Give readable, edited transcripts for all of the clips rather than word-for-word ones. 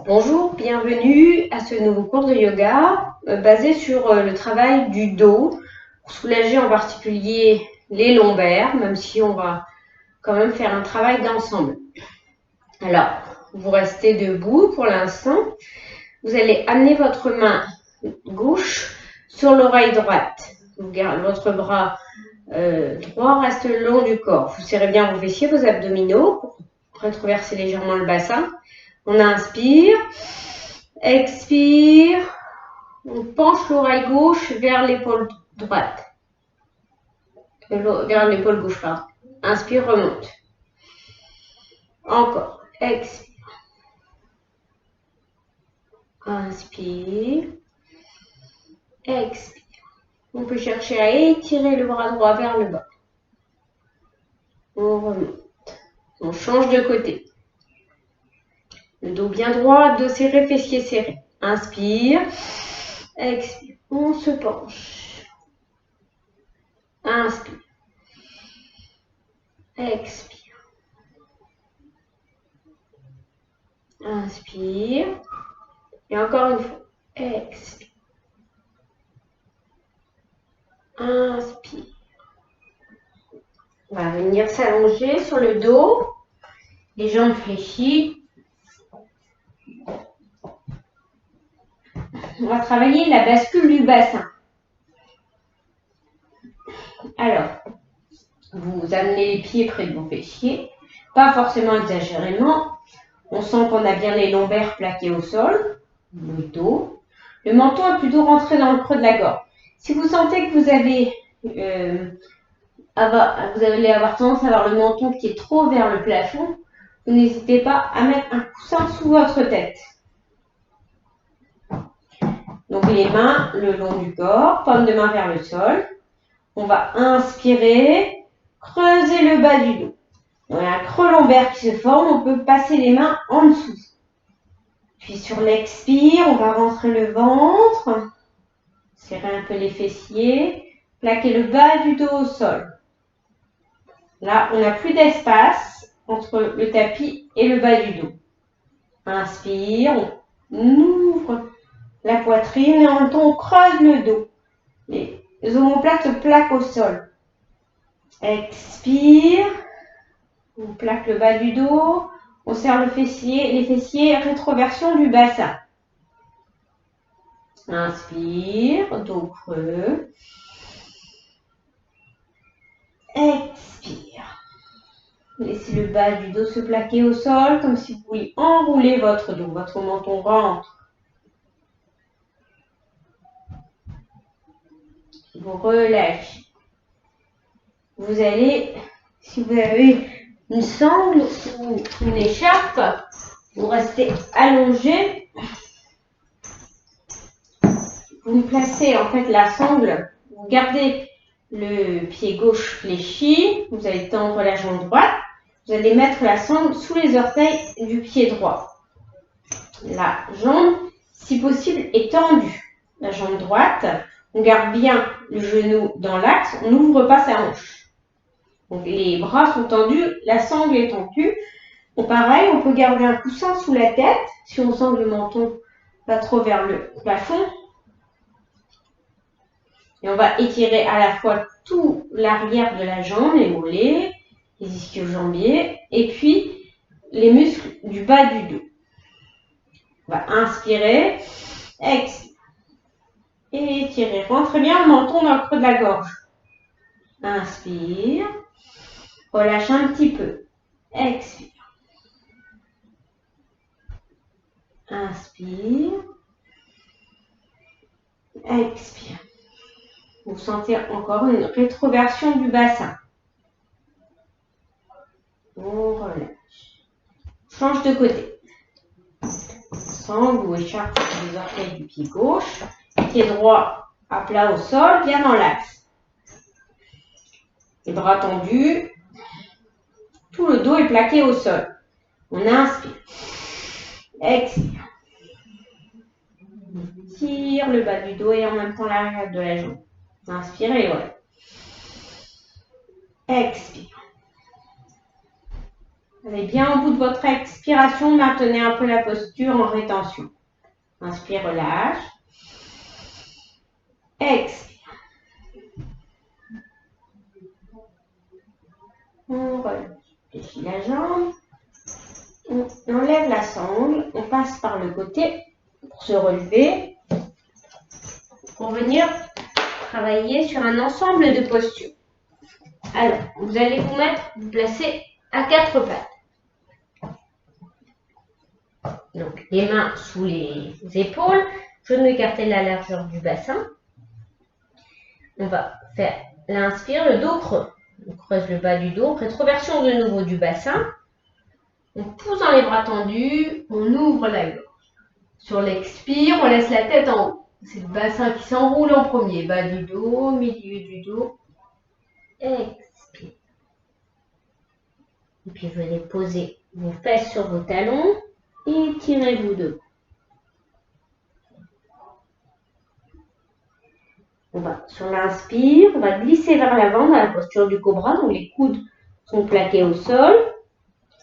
Bonjour, bienvenue à ce nouveau cours de yoga basé sur le travail du dos pour soulager en particulier les lombaires, même si on va quand même faire un travail d'ensemble. Alors, vous restez debout pour l'instant. Vous allez amener votre main gauche sur l'oreille droite. Votre bras droit reste le long du corps. Vous serrez bien vos fessiers, vos abdominaux pour rétroverser légèrement le bassin. On inspire, expire, on penche l'oreille gauche vers l'épaule droite. Vers l'épaule gauche, pardon. Inspire, remonte. Encore, expire. Inspire, expire. On peut chercher à étirer le bras droit vers le bas. On remonte. On change de côté. Le dos bien droit, dos serré, fessiers serrés. Inspire, expire. On se penche. Inspire. Expire. Inspire. Et encore une fois. Expire. Inspire. On va venir s'allonger sur le dos. Les jambes fléchies. On va travailler la bascule du bassin. Alors, vous amenez les pieds près de vos fessiers, pas forcément exagérément. On sent qu'on a bien les lombaires plaqués au sol, le dos. Le menton est plutôt rentré dans le creux de la gorge. Si vous sentez que vous allez avoir tendance à avoir le menton qui est trop vers le plafond, vous n'hésitez pas à mettre un coussin sous votre tête. Donc les mains le long du corps, paume de main vers le sol. On va inspirer, creuser le bas du dos. On a un creux lombaire qui se forme, on peut passer les mains en dessous. Puis sur l'expire, on va rentrer le ventre, serrer un peu les fessiers, plaquer le bas du dos au sol. Là, on n'a plus d'espace entre le tapis et le bas du dos. Inspire, on ouvre la poitrine et en même temps on creuse le dos. Les omoplates plaquent au sol. Expire, on plaque le bas du dos, on serre les fessiers, rétroversion du bassin. Inspire, dos creux. Expire. Laissez le bas du dos se plaquer au sol comme si vous vouliez enrouler votre dos, votre menton rentre. Vous relâchez. Vous allez, si vous avez une sangle ou une écharpe, vous restez allongé. Vous placez en fait la sangle, vous gardez le pied gauche fléchi, vous allez tendre la jambe droite, vous allez mettre la sangle sous les orteils du pied droit. La jambe, si possible, est tendue. La jambe droite, on garde bien le genou dans l'axe, on n'ouvre pas sa hanche. Donc les bras sont tendus, la sangle est tendue. Bon, pareil, on peut garder un coussin sous la tête si on sent que le menton va trop vers le plafond. Et on va étirer à la fois tout l'arrière de la jambe, les mollets, les ischio-jambiers, et puis les muscles du bas du dos. On va inspirer, expire, et étirer. Rentrez bien le menton dans le creux de la gorge. Inspire, relâche un petit peu, expire. Inspire, expire. Vous sentez encore une rétroversion du bassin. On relâche. Change de côté. Sangle ou écharpe sur les orteils du pied gauche. Pied droit à plat au sol, bien dans l'axe. Les bras tendus. Tout le dos est plaqué au sol. On inspire. Expire. On tire le bas du dos et en même temps l'arrière de la jambe. Inspirez, ouais. Expire. Allez bien au bout de votre expiration, maintenez un peu la posture en rétention. Inspire, relâche. Expire. On relâche. Défie la jambe. On enlève la sangle. On passe par le côté pour se relever. Pour venir travailler sur un ensemble de postures. Alors, vous allez vous placer à 4 pattes. Donc, les mains sous les épaules, genoux écartés de la largeur du bassin. On va faire l'inspire, le dos creux. On creuse le bas du dos, rétroversion de nouveau du bassin. On pousse dans les bras tendus, on ouvre la gorge. Sur l'expire, on laisse la tête en haut. C'est le bassin qui s'enroule en premier. Bas du dos, milieu du dos. Expire. Et puis venez poser vos fesses sur vos talons et tirez-vous debout. On va, sur l'inspire, on va glisser vers l'avant dans la posture du cobra. Donc les coudes sont plaqués au sol.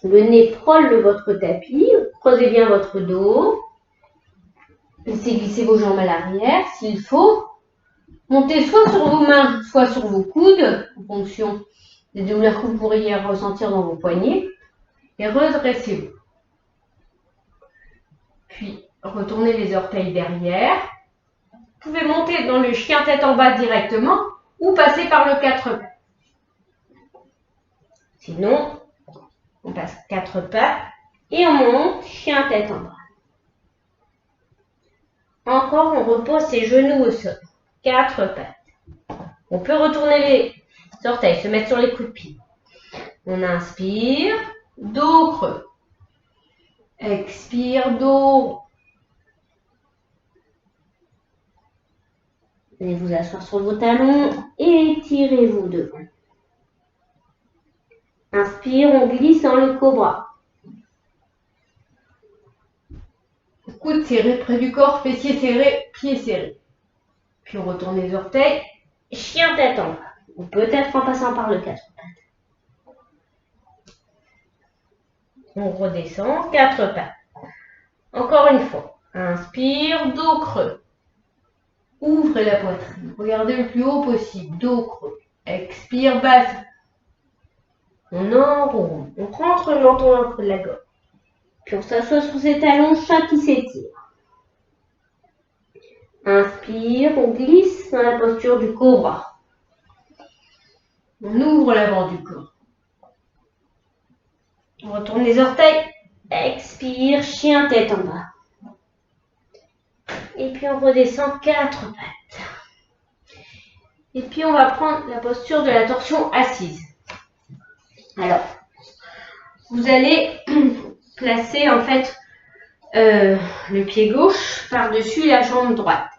Le nez frôle votre tapis. Creusez bien votre dos. Laissez glisser vos jambes à l'arrière s'il faut. Montez soit sur vos mains, soit sur vos coudes, en fonction des douleurs que vous pourriez ressentir dans vos poignets. Et redressez-vous. Puis, retournez les orteils derrière. Vous pouvez monter dans le chien tête en bas directement ou passer par le 4 pattes. Sinon, on passe 4 pattes et on monte chien tête en bas. Encore, on repose ses genoux au sol. 4 pattes. On peut retourner les orteils, se mettre sur les coudes de pied. On inspire, dos creux. Expire, dos. Venez vous asseoir sur vos talons et tirez-vous devant. Inspire, on glisse dans le cobra. Coudes serrés près du corps, fessiers serrés, pieds serrés. Puis on retourne les orteils, chien tête en bas. Ou peut-être en passant par le 4 pattes. On redescend, 4 pattes. Encore une fois. Inspire, dos creux. Ouvrez la poitrine. Regardez le plus haut possible. Dos creux. Expire, bassin. On enroule. On rentre le menton dans le creux de la gorge. Puis on s'assoit sur ses talons, chat qui s'étire. Inspire, on glisse dans la posture du cobra. On ouvre l'avant du corps. On retourne les orteils. Expire, chien tête en bas. Et puis on redescend 4 pattes. Et puis on va prendre la posture de la torsion assise. Alors, vous allez placer en fait le pied gauche par-dessus la jambe droite.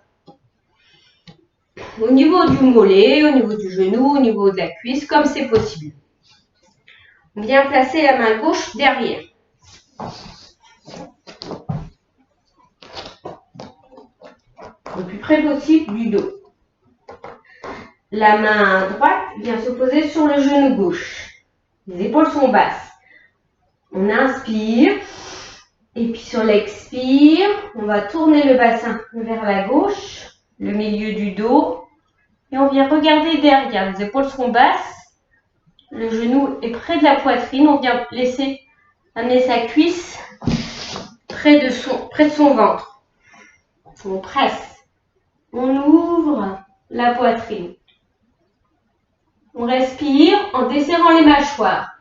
Au niveau du mollet, au niveau du genou, au niveau de la cuisse, comme c'est possible. On vient placer la main gauche derrière. Le plus près possible du dos. La main droite vient se poser sur le genou gauche. Les épaules sont basses. On inspire. Et puis sur l'expire, on va tourner le bassin vers la gauche, le milieu du dos. Et on vient regarder derrière. Les épaules seront basses. Le genou est près de la poitrine. On vient laisser amener sa cuisse près de son ventre. On presse. On ouvre la poitrine. On respire en desserrant les mâchoires.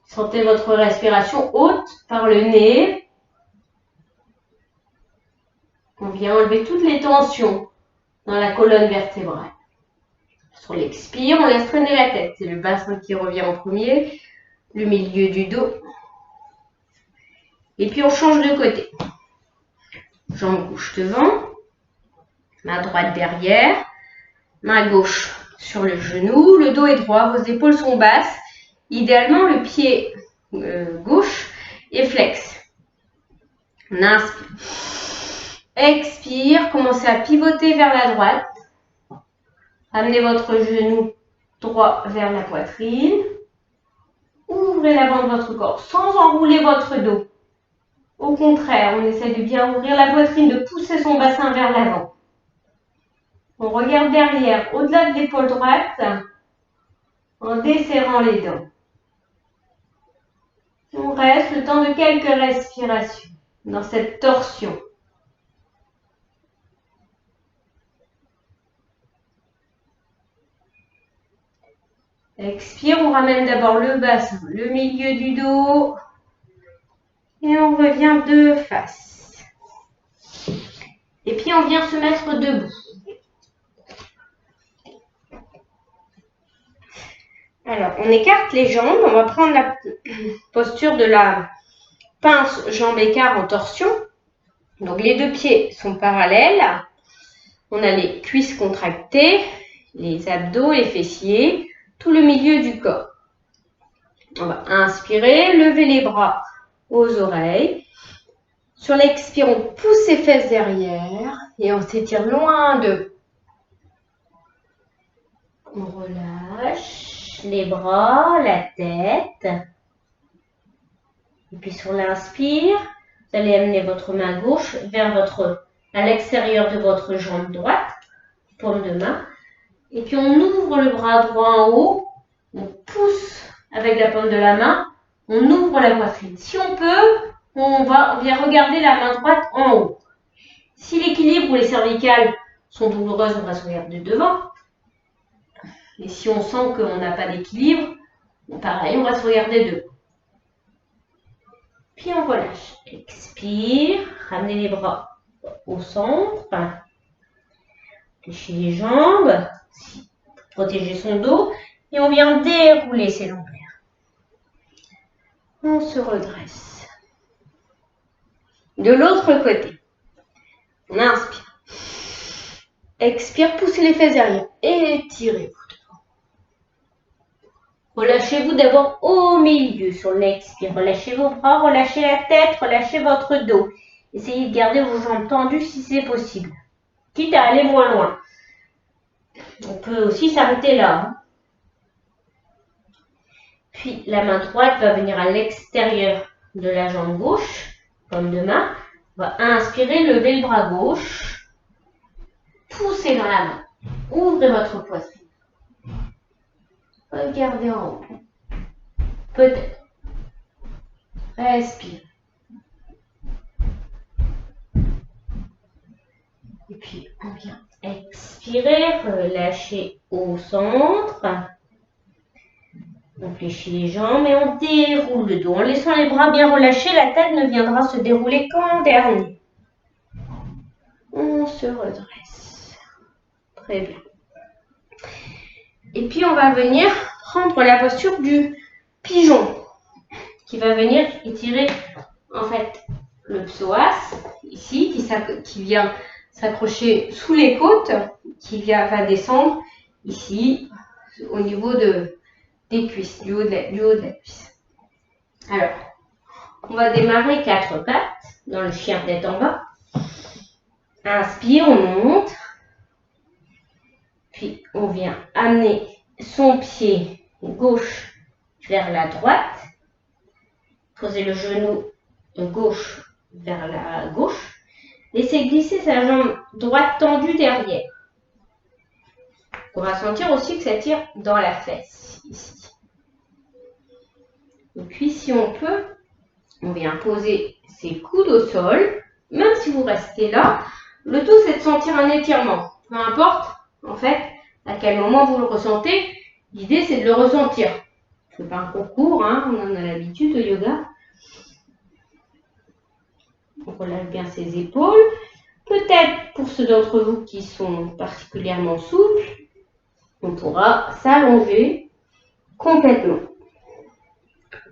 Sentez votre respiration haute par le nez. On vient enlever toutes les tensions dans la colonne vertébrale. Sur l'expire, on laisse traîner la tête. C'est le bassin qui revient en premier, le milieu du dos. Et puis on change de côté. Jambe gauche devant, main droite derrière, main gauche sur le genou, le dos est droit, vos épaules sont basses. Idéalement, le pied gauche est flex. On inspire. Expire, commencez à pivoter vers la droite. Amenez votre genou droit vers la poitrine. Ouvrez l'avant de votre corps sans enrouler votre dos. Au contraire, on essaie de bien ouvrir la poitrine, de pousser son bassin vers l'avant. On regarde derrière, au-delà de l'épaule droite, en desserrant les dents. On reste le temps de quelques respirations dans cette torsion. Expire, on ramène d'abord le bassin, le milieu du dos et on revient de face. Et puis on vient se mettre debout. Alors, on écarte les jambes, on va prendre la posture de la pince jambe-écart en torsion. Donc les deux pieds sont parallèles. On a les cuisses contractées, les abdos, les fessiers, tout le milieu du corps. On va inspirer, lever les bras aux oreilles. Sur l'expire, on pousse ses fesses derrière et on s'étire loin d'eux. On relâche les bras, la tête. Et puis sur l'inspire, vous allez amener votre main gauche à l'extérieur de votre jambe droite, paume de main. Et puis on ouvre le bras droit en haut, on pousse avec la paume de la main, on ouvre la poitrine. Si on peut, on vient regarder la main droite en haut. Si l'équilibre ou les cervicales sont douloureuses, on va se regarder devant. Et si on sent qu'on n'a pas d'équilibre, pareil, on va se regarder devant. Puis on relâche. Expire, ramenez les bras au centre. Fléchissez les jambes, protégez son dos. Et on vient dérouler ses lombaires. On se redresse. De l'autre côté, on inspire. Expire, poussez les fesses derrière. Étirez-vous. Relâchez-vous d'abord au milieu sur l'expire. Relâchez vos bras, relâchez la tête, relâchez votre dos. Essayez de garder vos jambes tendues si c'est possible. Quitte à aller moins loin. On peut aussi s'arrêter là. Puis la main droite va venir à l'extérieur de la jambe gauche, comme de main. On va inspirer, lever le bras gauche. Poussez dans la main. Ouvrez votre poitrine. Regardez en haut. Peut-être. Respire. Et puis, on vient expirer, relâcher au centre. On fléchit les jambes et on déroule le dos. En laissant les bras bien relâchés, la tête ne viendra se dérouler qu'en dernier. On se redresse. Très bien. Et puis, on va venir prendre la posture du pigeon qui va venir étirer en fait le psoas ici qui vient s'accrocher sous les côtes, va descendre ici au niveau des cuisses, du haut de la cuisse. Alors, on va démarrer 4 pattes dans le chien tête en bas. Inspire, on monte. Puis, on vient amener son pied gauche vers la droite. Posez le genou gauche vers la gauche. Laissez glisser sa jambe droite tendue derrière. On va sentir aussi que ça tire dans la fesse, ici. Et puis, si on peut, on vient poser ses coudes au sol. Même si vous restez là, le tout, c'est de sentir un étirement. Peu importe, en fait, à quel moment vous le ressentez, l'idée, c'est de le ressentir. Ce n'est pas un concours, hein, on en a l'habitude au yoga. On relâche bien ses épaules. Peut-être, pour ceux d'entre vous qui sont particulièrement souples, on pourra s'allonger complètement.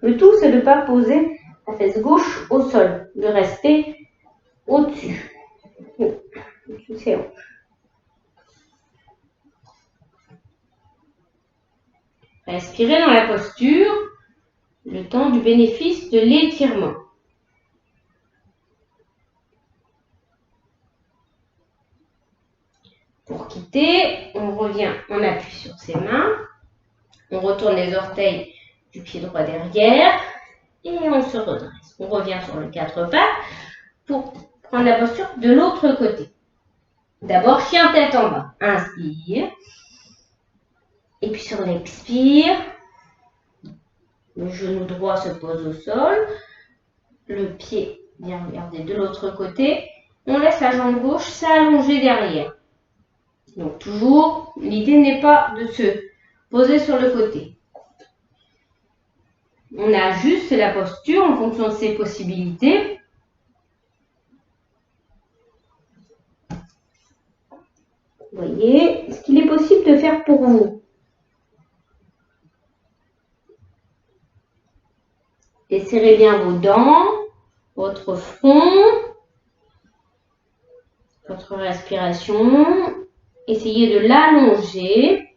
Le tout, c'est de ne pas poser la fesse gauche au sol, de rester au-dessus. Au-dessus, c'est hanches. Respirez dans la posture, le temps du bénéfice de l'étirement. Pour quitter, on revient, on appuie sur ses mains. On retourne les orteils du pied droit derrière et on se redresse. On revient sur le 4 pattes pour prendre la posture de l'autre côté. D'abord, chien tête en bas. Inspire. Et puis sur l'expire, le genou droit se pose au sol. Le pied vient regarder de l'autre côté. On laisse la jambe gauche s'allonger derrière. Donc toujours, l'idée n'est pas de se poser sur le côté. On ajuste la posture en fonction de ses possibilités. Vous voyez ce qu'il est possible de faire pour vous. Desserrez bien vos dents, votre front, votre respiration. Essayez de l'allonger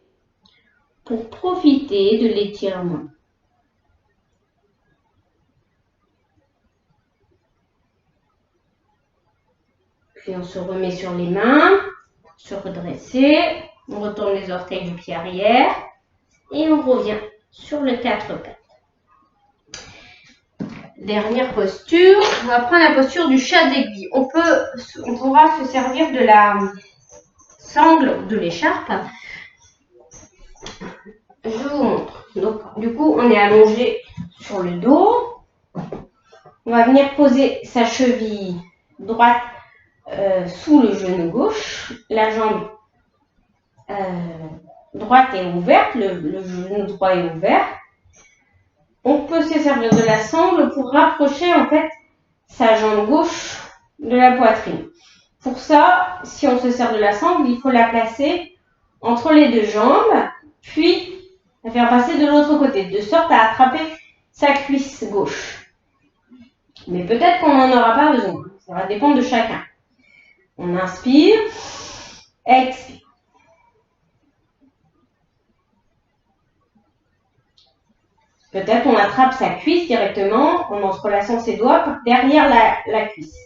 pour profiter de l'étirement. Puis on se remet sur les mains, se redresser, on retourne les orteils du pied arrière et on revient sur le 4 pattes. Dernière posture, on va prendre la posture du chat d'aiguille. On pourra se servir de la sangle de l'écharpe. Je vous montre. Donc, du coup, on est allongé sur le dos. On va venir poser sa cheville droite sous le genou gauche. La jambe droite est ouverte, le genou droit est ouvert. On peut se servir de la sangle pour rapprocher en fait sa jambe gauche de la poitrine. Pour ça, si on se sert de la sangle, il faut la placer entre les deux jambes, puis la faire passer de l'autre côté, de sorte à attraper sa cuisse gauche. Mais peut-être qu'on n'en aura pas besoin, ça va dépendre de chacun. On inspire, expire. Peut-être on attrape sa cuisse directement en entrelaçant ses doigts derrière la cuisse.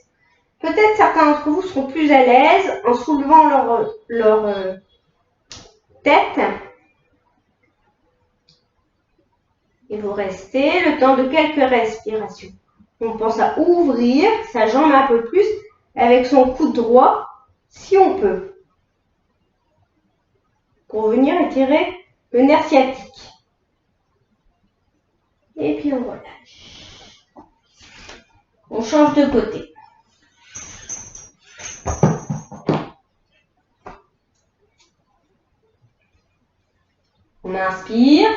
Peut-être certains d'entre vous seront plus à l'aise en soulevant leur tête. Et vous restez le temps de quelques respirations. On pense à ouvrir sa jambe un peu plus avec son coude droit, si on peut, pour venir étirer le nerf sciatique. Et puis on relâche. On change de côté. On inspire.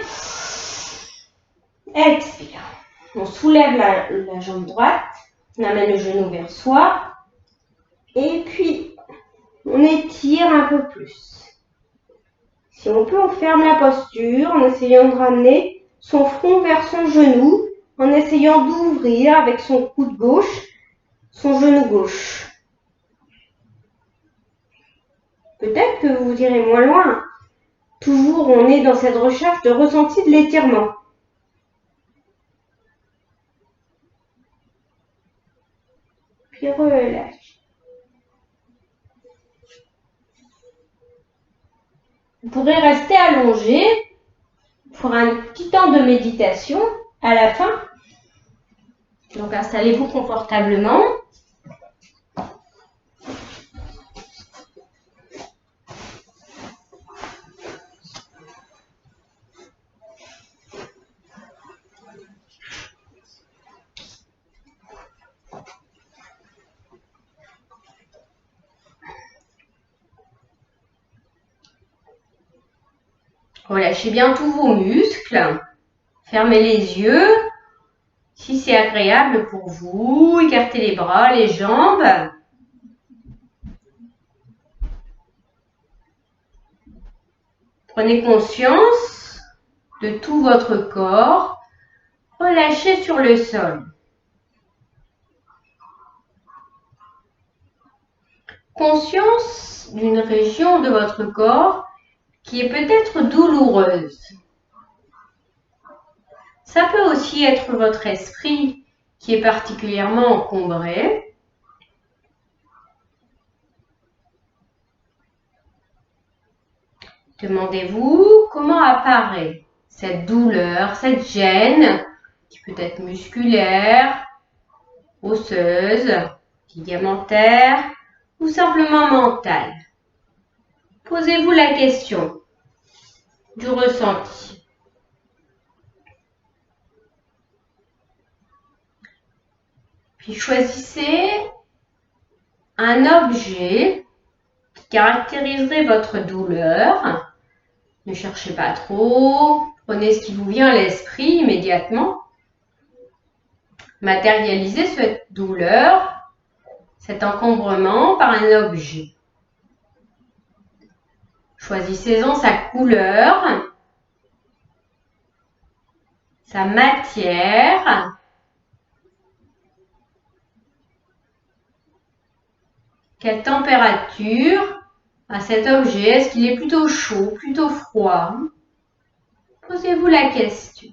Expire. On soulève la jambe droite. On amène le genou vers soi. Et puis, on étire un peu plus. Si on peut, on ferme la posture en essayant de ramener son front vers son genou, en essayant d'ouvrir avec son coude gauche, son genou gauche. Peut-être que vous irez moins loin. Toujours, on est dans cette recherche de ressenti de l'étirement. Puis relâche. Vous pourrez rester allongé pour un petit temps de méditation à la fin. Donc installez-vous confortablement. Relâchez bien tous vos muscles. Fermez les yeux. Si c'est agréable pour vous, écartez les bras, les jambes. Prenez conscience de tout votre corps. Relâchez sur le sol. Conscience d'une région de votre corps qui est peut-être douloureuse. Ça peut aussi être votre esprit qui est particulièrement encombré. Demandez-vous comment apparaît cette douleur, cette gêne qui peut être musculaire, osseuse, ligamentaire ou simplement mentale. Posez-vous la question du ressenti. Puis choisissez un objet qui caractériserait votre douleur. Ne cherchez pas trop, prenez ce qui vous vient à l'esprit immédiatement. Matérialisez cette douleur, cet encombrement par un objet. Choisissez-en sa couleur, sa matière, quelle température a cet objet. Est-ce qu'il est plutôt chaud, plutôt froid? Posez-vous la question.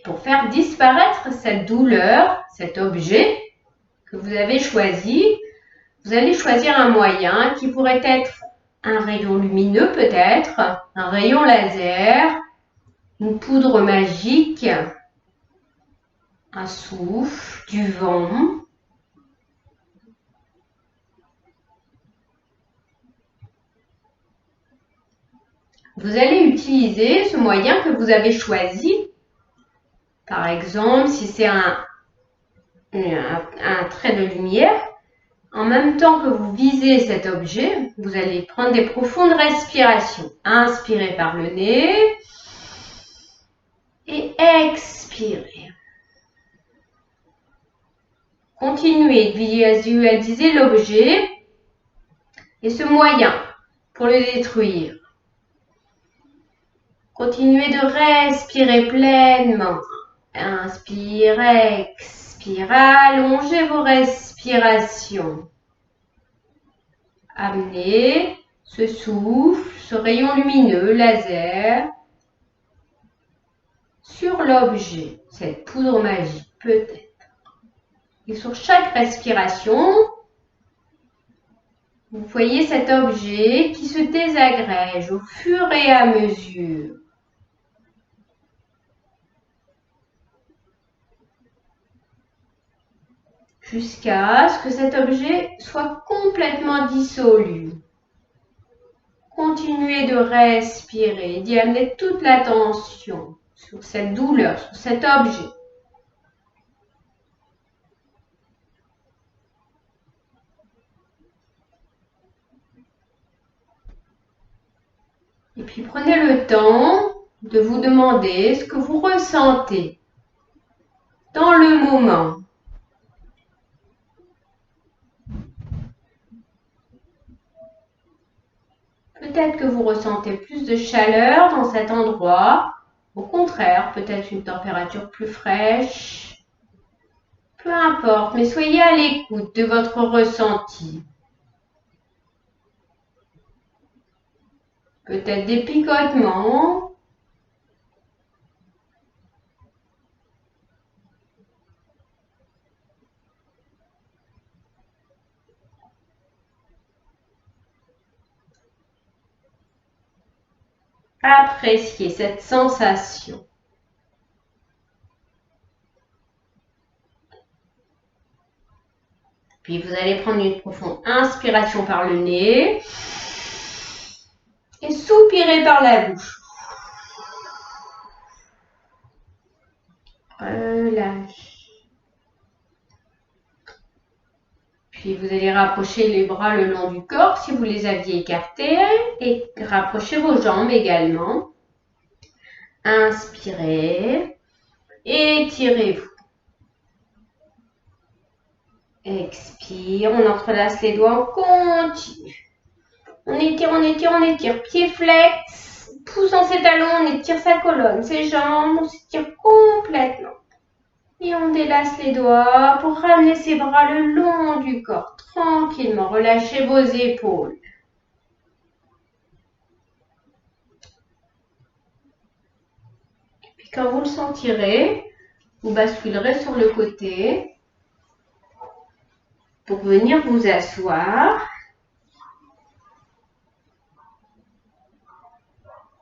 Pour faire disparaître cette douleur, cet objet que vous avez choisi, vous allez choisir un moyen qui pourrait être un rayon lumineux peut-être, un rayon laser, une poudre magique, un souffle, du vent. Vous allez utiliser ce moyen que vous avez choisi. Par exemple, si c'est un trait de lumière, en même temps que vous visez cet objet, vous allez prendre des profondes respirations. Inspirez par le nez et expirez. Continuez de visualiser l'objet et ce moyen pour le détruire. Continuez de respirer pleinement. Inspire, expire, allongez vos respirations. Amenez ce souffle, ce rayon lumineux, laser, sur l'objet, cette poudre magique peut-être. Et sur chaque respiration, vous voyez cet objet qui se désagrège au fur et à mesure. Jusqu'à ce que cet objet soit complètement dissolu. Continuez de respirer, d'y amener toute l'attention sur cette douleur, sur cet objet. Et puis prenez le temps de vous demander ce que vous ressentez dans le moment. Peut-être que vous ressentez plus de chaleur dans cet endroit. Au contraire, peut-être une température plus fraîche. Peu importe, mais soyez à l'écoute de votre ressenti. Peut-être des picotements. Appréciez cette sensation. Puis vous allez prendre une profonde inspiration par le nez et soupirer par la bouche. Relâche. Puis vous allez rapprocher les bras le long du corps si vous les aviez écartés et rapprochez vos jambes également. Inspirez, étirez-vous. Expire, on entrelace les doigts, on continue. On étire, on étire, on étire. Pied flex, poussant ses talons, on étire sa colonne, ses jambes, on s'étire complètement. Et on délace les doigts pour ramener ses bras le long du corps, tranquillement. Relâchez vos épaules. Puis quand vous le sentirez, vous basculerez sur le côté pour venir vous asseoir.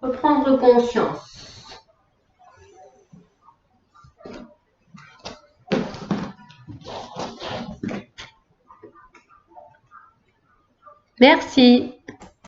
reprendre conscience. Merci.